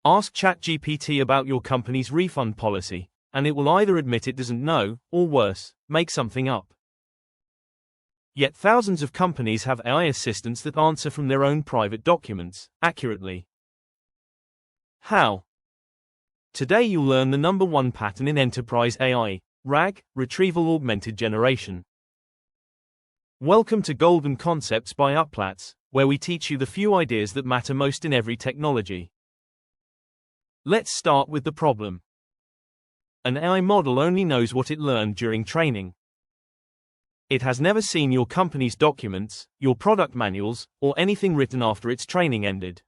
Ask ChatGPT about your company's refund policy, and it will either admit it doesn't know, or worse, make something up. Yet thousands of companies have AI assistants that answer from their own private documents, accurately. How? Today you'll learn the number one pattern in enterprise AI, RAG, Retrieval-Augmented Generation. Welcome to Golden Concepts by Uplatz, where we teach you the few ideas that matter most in every technology. Let's start with the problem. An AI model only knows what it learned during training. It has never seen your company's documents, your product manuals, or anything written after its training ended.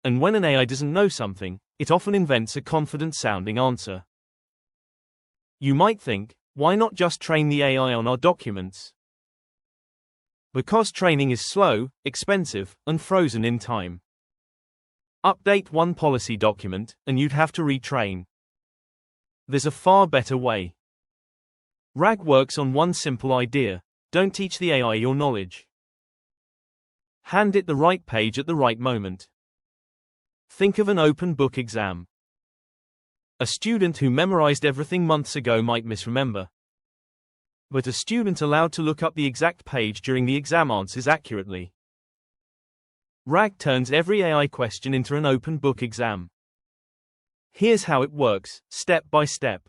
And when an AI doesn't know something, it often invents a confident-sounding answer. You might think, why not just train the AI on our documents? Because training is slow, expensive, and frozen in time. Update one policy document, and you'd have to retrain. There's a far better way. RAG works on one simple idea: don't teach the AI your knowledge. Hand it the right page at the right moment. Think of an open book exam. A student who memorized everything months ago might misremember. But a student allowed to look up the exact page during the exam answers accurately. RAG turns every AI question into an open book exam. Here's how it works, step by step.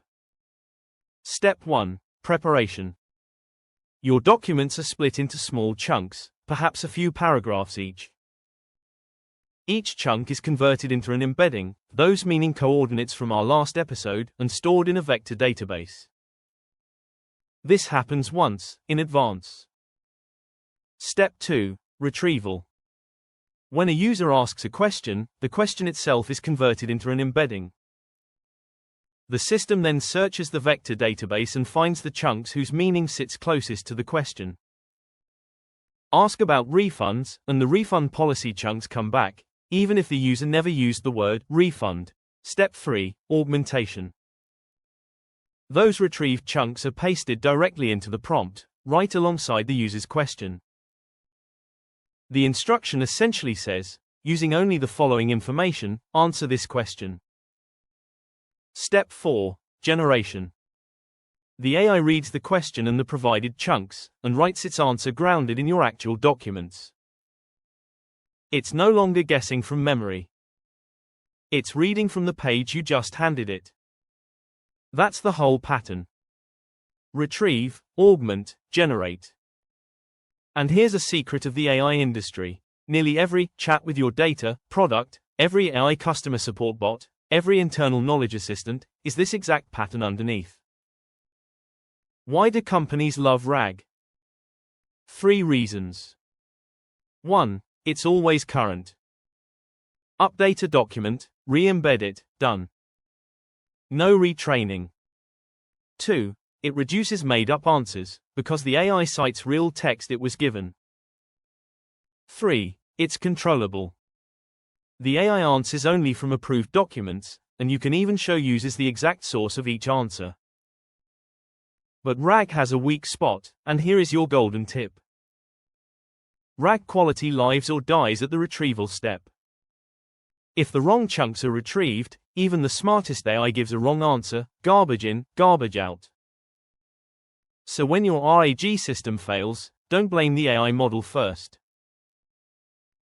Step 1. Preparation. Your documents are split into small chunks, perhaps a few paragraphs each. Each chunk is converted into an embedding, those meaning coordinates from our last episode, and stored in a vector database. This happens once, in advance. Step 2. Retrieval. When a user asks a question, the question itself is converted into an embedding. The system then searches the vector database and finds the chunks whose meaning sits closest to the question. Ask about refunds, and the refund policy chunks come back, even if the user never used the word refund. Step 3. Augmentation. Those retrieved chunks are pasted directly into the prompt, right alongside the user's question. The instruction essentially says, using only the following information, answer this question. Step 4. Generation. The AI reads the question and the provided chunks, and writes its answer grounded in your actual documents. It's no longer guessing from memory. It's reading from the page you just handed it. That's the whole pattern. Retrieve, augment, generate. And here's a secret of the AI industry. Nearly every chat with your data product, every AI customer support bot, every internal knowledge assistant, is this exact pattern underneath. Why do companies love RAG? 3 reasons. 1. It's always current. Update a document, re-embed it, done. No retraining. 2. It reduces made-up answers, because the AI cites real text it was given. 3. It's controllable. The AI answers only from approved documents, and you can even show users the exact source of each answer. But RAG has a weak spot, and here is your golden tip. RAG quality lives or dies at the retrieval step. If the wrong chunks are retrieved, even the smartest AI gives a wrong answer, garbage in, garbage out. So when your RAG system fails, don't blame the AI model first.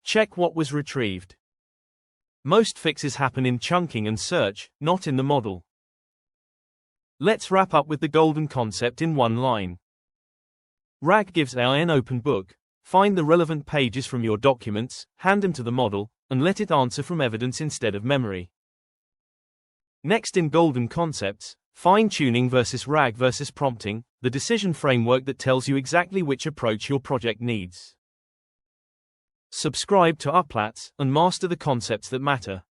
Check what was retrieved. Most fixes happen in chunking and search, not in the model. Let's wrap up with the golden concept in one line. RAG gives AI an open book. Find the relevant pages from your documents, hand them to the model, and let it answer from evidence instead of memory. Next in Golden Concepts, fine-tuning versus RAG versus prompting, the decision framework that tells you exactly which approach your project needs. Subscribe to Uplatz and master the concepts that matter.